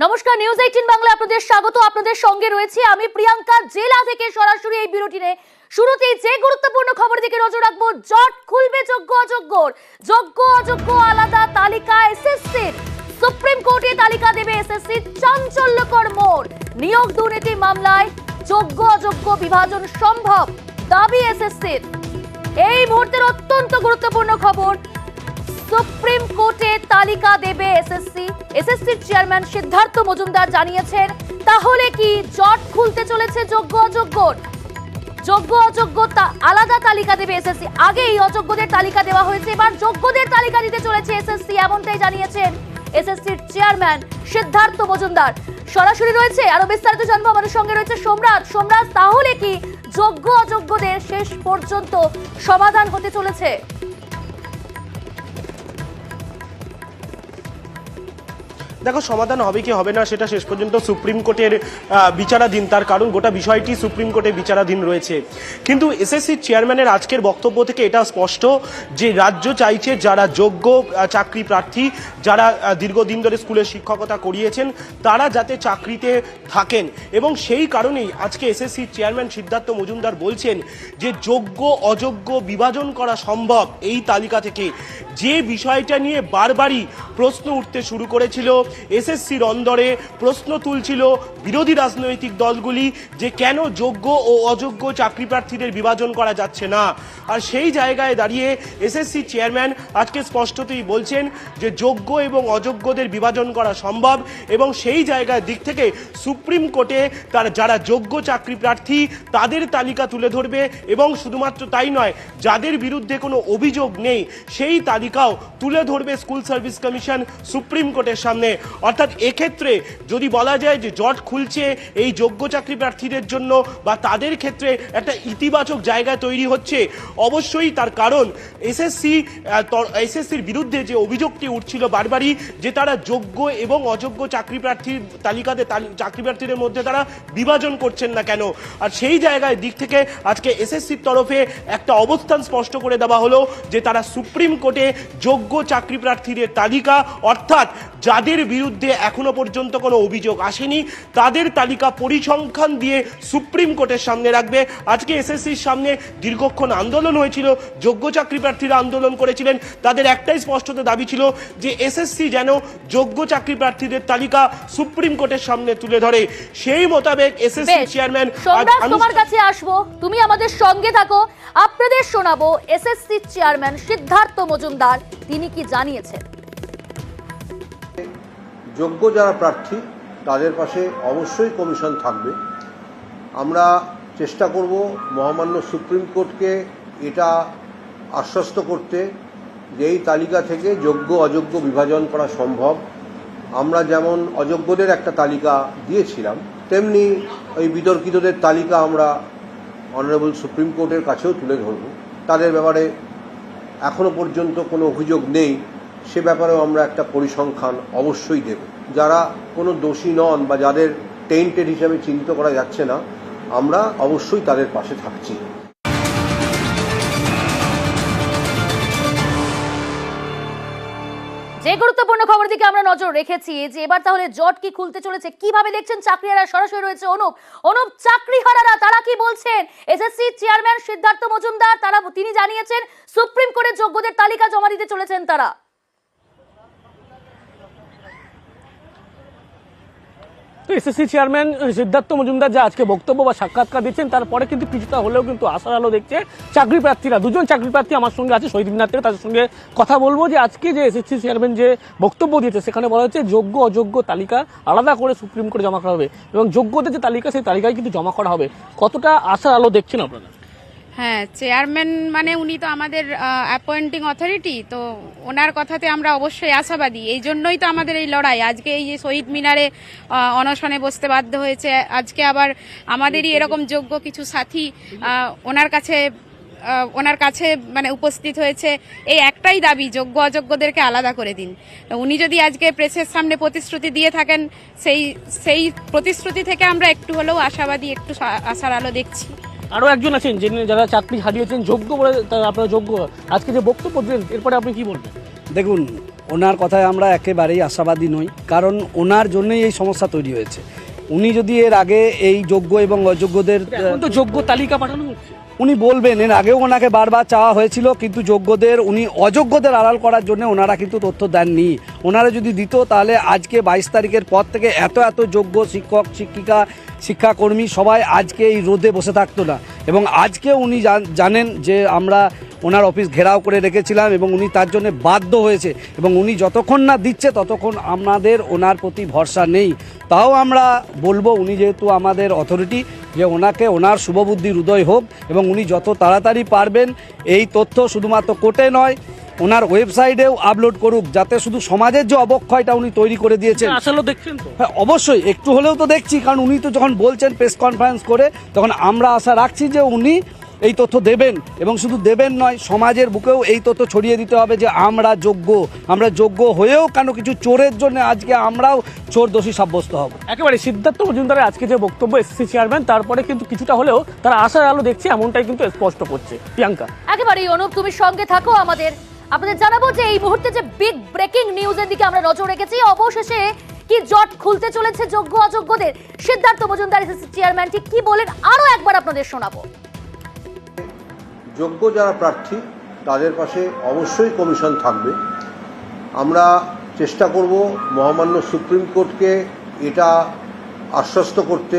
নমস্কার, নিউজ 18 বাংলা আপনাদের স্বাগত। আপনাদের সঙ্গে রয়েছে আমি প্রিয়াঙ্কা। জেলা থেকে সরাসরি এই বিরতিনে শুরুতেই যে গুরুত্বপূর্ণ খবর দিকে নজর রাখবো। জট খুলবে যোগ্য অযোগ্যর, যোগ্য অযোগ্য আলাদা তালিকা এসএসসির। সুপ্রিম কোর্টে তালিকা দেবে এসএসসি। চাঞ্চল্যকর মোড়। নিয়োগ দুর্নীতি মামলায় যোগ্য অযোগ্য বিভাজন সম্ভব, দাবি এসএসসির। এই মুহূর্তের অত্যন্ত গুরুত্বপূর্ণ খবর, সুপ্রিম কোর্টে তালিকা দেবে এসএসসি। এসএসসির চেয়ারম্যান সিদ্ধার্থ মজুমদার জানিয়েছেন, তাহলে কি জট খুলতে চলেছে যোগ্য অযোগ্যর? যোগ্য অযোগ্য আলাদা তালিকা দেবে এসএসসি। আগে এই অযোগ্যদের তালিকা দেওয়া হয়েছে, এবার যোগ্যদের তালিকা দিতে চলেছে এসএসসি, এমনটাই জানিয়েছেন এসএসসির চেয়ারম্যান সিদ্ধার্থ মজুমদার। সরাসরি রয়েছে, আরো বিস্তারিত জানবো। আমাদের সঙ্গে রয়েছে সোমরাজ। সোমরাজ, তাহলে কি যোগ্য অযোগ্যদের শেষ পর্যন্ত সমাধান হতে চলেছে? দেখো, সমাধান হবে কি হবে না সেটা শেষ পর্যন্ত সুপ্রিম কোর্টের বিচারাধীন। তার কারণ গোটা বিষয়টি সুপ্রিম কোর্টে বিচারাধীন রয়েছে। কিন্তু এসএসসি চেয়ারম্যানের আজকের বক্তব্য থেকে এটা স্পষ্ট যে রাজ্য চাইছে যারা যোগ্য চাকরি প্রার্থী, যারা দীর্ঘদিন ধরে স্কুলে শিক্ষকতা করিয়েছেন, তারা যাতে চাকরিতে থাকেন। এবং সেই কারণেই আজকে এসএসসি চেয়ারম্যান সিদ্ধার্থ মজুমদার বলছেন যে যোগ্য অযোগ্য বিভাজন করা সম্ভব এই তালিকা থেকে। যে বিষয়টা নিয়ে বারবারই প্রশ্ন উঠতে শুরু করেছিল, এসএসসির অন্দরে প্রশ্ন তুলছিল বিরোধী রাজনৈতিক দলগুলি যে কেন যোগ্য ও অযোগ্য চাকরি প্রার্থীদের বিভাজন করা যাচ্ছে না। আর সেই জায়গায় দাঁড়িয়ে এসএসসি চেয়ারম্যান আজকে স্পষ্টতই বলছেন যে যোগ্য এবং অযোগ্যদের বিভাজন করা সম্ভব। এবং সেই জায়গার দিক থেকে সুপ্রিম কোর্টে তারা যারা যোগ্য চাকরি প্রার্থী তাদের তালিকা তুলে ধরবে। এবং শুধুমাত্র তাই নয়, যাদের বিরুদ্ধে কোনো অভিযোগ নেই সেই তালিকাও তুলে ধরবে স্কুল সার্ভিস কমিশন সুপ্রিম কোর্টের সামনে। অর্থাৎ এক্ষেত্রে যদি বলা যায় যে জট খুলছে এই যোগ্য চাকরি প্রার্থীদের জন্য বা তাদের ক্ষেত্রে একটা ইতিবাচক জায়গা তৈরি হচ্ছে, অবশ্যই তার কারণ এসএসসির বিরুদ্ধে যে অভিযোগটি উঠছিল বারবারই যে তারা যোগ্য এবং অযোগ্য চাকরি প্রার্থীর তালিকাতে চাকরি প্রার্থীদের মধ্যে তারা বিভাজন করছেন না কেন। আর সেই জায়গায় দিক থেকে আজকে এসএসসির তরফে একটা অবস্থান স্পষ্ট করে দেওয়া হলো যে তারা সুপ্রিম কোর্টে যোগ্য চাকরি প্রার্থীদের তালিকা, অর্থাৎ যাদের বিরুদ্ধে এখনো পর্যন্ত কোনো অভিযোগ আসেনি, তাদের তালিকা পরিসংখ্যান দিয়ে সুপ্রিম কোর্টের সামনে রাখবে। আজকে এসএসসির সামনে দীর্ঘক্ষণ আন্দোলন হয়েছিল, যোগ্য চাকরি প্রার্থীরা আন্দোলন করেছিলেন। তাদের একটাই স্পষ্ট দাবি ছিল যে এসএসসি যেন যোগ্য চাকরি প্রার্থীদের তালিকা সুপ্রিম কোর্টের সামনে তুলে ধরে। সেই মোতাবেক এসএসসি চেয়ারম্যান, তোমার কাছে আসবো, তুমি আমাদের সঙ্গে থাকো। আপনাদের শোনাবো এসএসসি চেয়ারম্যান সিদ্ধার্থ মজুমদার তিনি কি জানিয়েছেন। যোগ্য যারা প্রার্থী তাদের পাশে অবশ্যই কমিশন থাকবে। আমরা চেষ্টা করব মহামান্য সুপ্রিম কোর্টকে এটা আশ্বস্ত করতে যে এই তালিকা থেকে যোগ্য অযোগ্য বিভাজন করা সম্ভব। আমরা যেমন অযোগ্যদের একটা তালিকা দিয়েছিলাম, তেমনি ওই বিতর্কিতদের তালিকা আমরা অনারেবল সুপ্রিম কোর্টের কাছেও তুলে ধরব। তাদের ব্যাপারে এখনো পর্যন্ত কোনো অভিযোগ নেই, সে ব্যাপারেও আমরা একটা পরিসংখ্যান অবশ্যই দেব। যারা কোনো দোষী নন বা যাদের টেন্টেড হিসাবে চিহ্নিত করা যাচ্ছে না, আমরা অবশ্যই তাদের পাশে থাকছি। যে গুরুত্বপূর্ণ খবর দিকে আমরা নজর রেখেছি যে এবার তাহলে জট কি খুলতে চলেছে, কিভাবে দেখছেন চাকরিহারা? সরাসরি রয়েছে অনুপ। চাকরিহারারা তারা কি বলছেন? এসএসসি চেয়ারম্যান সিদ্ধার্থ মজুমদার তিনি জানিয়েছেন সুপ্রিম কোর্টে যোগ্যদের তালিকা জমা দিতে চলেছেন তারা। তো এসএসসি চেয়ারম্যান সিদ্ধার্থ মজুমদার যা আজকে বক্তব্য বা সাক্ষাৎকার দিচ্ছেন, তারপরে কিন্তু কিছুটা হলেও কিন্তু আশার আলো দেখছে চাকরি প্রার্থীরা। দুজন চাকরি প্রার্থী আমার সঙ্গে আছে শহীদ মিনার থেকে, তাদের সঙ্গে কথা বলবো যে আজকে যে এসএসসি চেয়ারম্যান যে বক্তব্য দিয়েছে সেখানে বলা হচ্ছে যোগ্য অযোগ্য তালিকা আলাদা করে সুপ্রিম কোর্টে জমা করা হবে এবং যোগ্যদের যে তালিকা সেই তালিকায় কিন্তু জমা করা হবে। কতটা আশার আলো দেখছেন আপনারা? হ্যাঁ, চেয়ারম্যান মানে উনি তো আমাদের অ্যাপয়েন্টিং অথরিটি, তো ওনার কথাতে আমরা অবশ্যই আশাবাদী। এই জন্যই তো আমাদের এই লড়াই। আজকে এই যে শহীদ মিনারে অনশনে বসতে বাধ্য হয়েছে, আজকে আবার আমাদেরই এরকম যোগ্য কিছু সাথী ওনার কাছে মানে উপস্থিত হয়েছে। এই একটাই দাবি, যোগ্য অযোগ্যদেরকে আলাদা করে দিন। উনি যদি আজকে প্রেসের সামনে প্রতিশ্রুতি দিয়ে থাকেন, সেই প্রতিশ্রুতি থেকে আমরা একটু হলেও আশাবাদী, একটু আশার আলো দেখছি। আরও একজন আছেন যারা চাকরি হারিয়েছেন যোগ্য বলে, আপনারা যোগ্য। আজকে যে বক্তব্য দিলেন এরপরে আপনি কি বলবেন? দেখুন, ওনার কথায় আমরা একেবারেই আশাবাদী নই, কারণ ওনার জন্যই এই সমস্যা তৈরি হয়েছে। উনি যদি এর আগে এই যোগ্য এবং অযোগ্যদের এখন তো যোগ্য তালিকা পাঠানো হচ্ছে। উনি বলবেন, এর আগেও ওনাকে বারবার চাওয়া হয়েছিল, কিন্তু যোগ্যদের উনি অযোগ্যদের আড়াল করার জন্য ওনারা কিন্তু তথ্য দেননি। ওনারা যদি দিত তাহলে আজকে 22 তারিখের পর থেকে এত যোগ্য শিক্ষক শিক্ষিকা শিক্ষাকর্মী সবাই আজকে এই রোদে বসে থাকতো না। এবং আজকে উনি জানেন যে আমরা ওনার অফিস ঘেরাও করে রেখেছিলাম এবং উনি তার জন্য বাধ্য হয়েছে, এবং উনি যতক্ষণ না দিচ্ছে ততক্ষণ আমাদের ওনার প্রতি ভরসা নেই। তাও আমরা বলবো, উনি যেহেতু আমাদের অথরিটি, যে ওনাকে ওনার শুভবুদ্ধির উদয় হোক এবং উনি যত তাড়াতাড়ি পারবেন এই তথ্য শুধুমাত্র কোর্টে নয় ওনার ওয়েবসাইটেও আপলোড করুক, যাতে শুধু সমাজের যে অবক্ষয়টা উনি তৈরি করে দিয়েছেন। আসলে দেখছেন তো? হ্যাঁ, অবশ্যই একটু হলেও তো দেখছি, কারণ উনি তো যখন বলছেন প্রেস কনফারেন্স করে, তখন আমরা আশা রাখছি যে উনি এই তথ্য দেবেন, এবং শুধু দেবেন নয়, সমাজের বুকেও এই তথ্য ছড়িয়ে দিতে হবে যে আমরা যোগ্য হয়েও কেন কিছু চোরের জন্য আজকে আমরাও চোর দোষী সাব্যস্ত হব। একেবারে সিদ্ধার্থ মজুমদারের আজকে যে বক্তব্য এসএসসি চেয়ারম্যান, তারপরে কিন্তু কিছুটা হলেও তারা আশার আলো দেখছে, এমনটাই কিন্তু স্পষ্ট করছে। প্রিয়াঙ্কা, একেবারেই অনুপ, তুমি সঙ্গে থাকো আপনাদের জানাবো যে এই মুহূর্তে যে বিগ ব্রেকিং নিউজের দিকে আমরা নজর রেখেছি। অবশেষে কি জট খুলতে চলেছে যোগ্য অযোগ্যদের? সিদ্ধার্থ মজুমদার এসএসসি চেয়ারম্যান ঠিক কি বলেন আরো একবার আপনাদের শোনাবো। যোগ্য যারা প্রার্থী তাদের পাশে অবশ্যই কমিশন থাকবে। আমরা চেষ্টা করব মহামান্য সুপ্রিম কোর্টকে এটা আশ্বস্ত করতে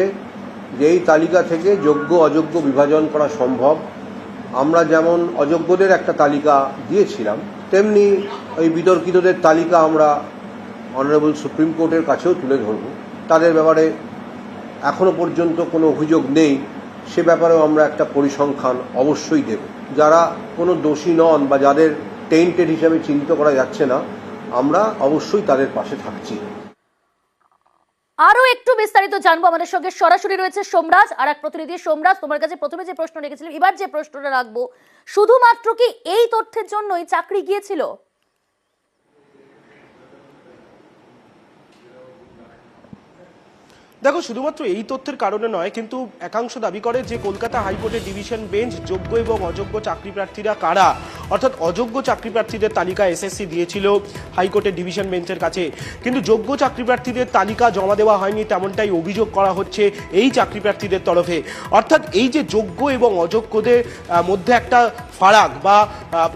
যে এই তালিকা থেকে যোগ্য অযোগ্য বিভাজন করা সম্ভব। আমরা যেমন অযোগ্যদের একটা তালিকা দিয়েছিলাম, তেমনি ওই বিতর্কিতদের তালিকা আমরা অনারেবল সুপ্রিম কোর্টের কাছেও তুলে ধরব। তাদের ব্যাপারে এখনো পর্যন্ত কোনো অভিযোগ নেই, সে ব্যাপারেও আমরা একটা পরিসংখ্যান অবশ্যই দেব। যারা কোনো দোষী নন বা যাদের টেন্টেড হিসাবে চিহ্নিত করা যাচ্ছে না, আমরা অবশ্যই তাদের পাশে থাকছি। আরো একটু বিস্তারিত জানবো, আমাদের সঙ্গে সরাসরি রয়েছে সোমরাজ, আর এক প্রতিনিধি। সোমরাজ, তোমার কাছে প্রথমে যে প্রশ্ন রেখেছিলাম, এবার যে প্রশ্নটা রাখবো, শুধুমাত্র কি এই তথ্যের জন্যই চাকরি গিয়েছিল? দেখো, শুধুমাত্র এই তথ্যের কারণে নয়, কিন্তু একাংশ দাবি করে যে কলকাতা হাইকোর্টের ডিভিশন বেঞ্চ যোগ্য এবং অযোগ্য চাকরি প্রার্থীরা কারা, অর্থাৎ অযোগ্য চাকরি প্রার্থীদের তালিকা এসএসসি দিয়েছিল হাইকোর্টের ডিভিশন বেঞ্চের কাছে, কিন্তু যোগ্য চাকরি প্রার্থীদের তালিকা জমা দেওয়া হয়নি, তেমনটাই অভিযোগ করা হচ্ছে এই চাকরি প্রার্থীদের তরফে। অর্থাৎ এই যে যোগ্য এবং অযোগ্যদের মধ্যে একটা ফারাক বা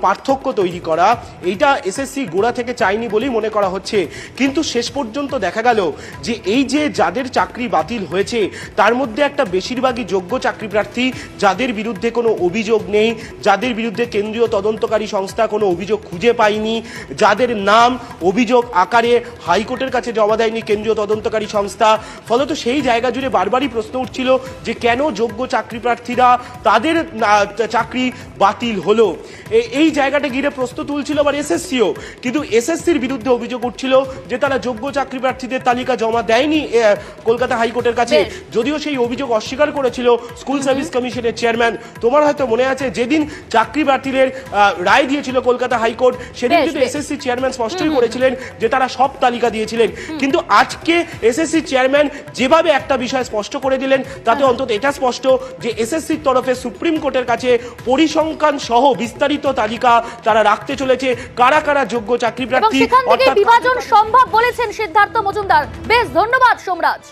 পার্থক্য তৈরি করা, এইটা এসএসসি গোড়া থেকে চায়নি বলেই মনে করা হচ্ছে। কিন্তু শেষ পর্যন্ত দেখা গেল যে এই যে যাদের চাকরি বাতিল হয়েছে তার মধ্যে একটা বেশিরভাগই যোগ্য চাকরি প্রার্থী, যাদের বিরুদ্ধে কোনো অভিযোগ নেই, যাদের বিরুদ্ধে কেন্দ্রীয় তদন্তকারী সংস্থা কোনো অভিযোগ খুঁজে পায়নি, যাদের নাম অভিযোগ আকারে হাইকোর্টের কাছে জমা দেয়নি কেন্দ্রীয় তদন্তকারী সংস্থা। ফলত সেই জায়গা জুড়ে বারবারই প্রশ্ন উঠছিল যে কেন যোগ্য চাকরি প্রার্থীরা তাদের চাকরি বাতিল হলো। এই জায়গাটা ঘিরে প্রশ্ন তুলছিল আবার এসএসসিও, কিন্তু এসএসসির বিরুদ্ধে অভিযোগ উঠছিল যে তারা যোগ্য চাকরি প্রার্থীদের তালিকা জমা দেয়নি কলকাতা হাইকোর্টের কাছে, যদিও সেই অভিযোগ অস্বীকার করেছিল স্কুল সার্ভিস কমিশনের চেয়ারম্যান। তোমার হয়তো মনে আছে যেদিন চাকরি প্রার্থীদের রায় দিয়েছিল কলকাতা হাইকোর্ট, সেদিন কিন্তু এসএসসি চেয়ারম্যান স্পষ্টই করেছিলেন যে তারা সব তালিকা দিয়েছিলেন। কিন্তু আজকে এসএসসি চেয়ারম্যান যেভাবে একটা বিষয় স্পষ্ট করে দিলেন, তাতে অন্তত এটা স্পষ্ট যে এসএসসির তরফে সুপ্রিম কোর্টের কাছে পরিসংখ্যান সহ বিস্তারিত তালিকা তারা রাখতে চলেছে, কারা কারা যোগ্য চাকরি প্রার্থী, সেখান থেকে বিভাজন সম্ভব বলেছেন সিদ্ধার্থ মজুমদার। বেশ, ধন্যবাদ সোমরাজ।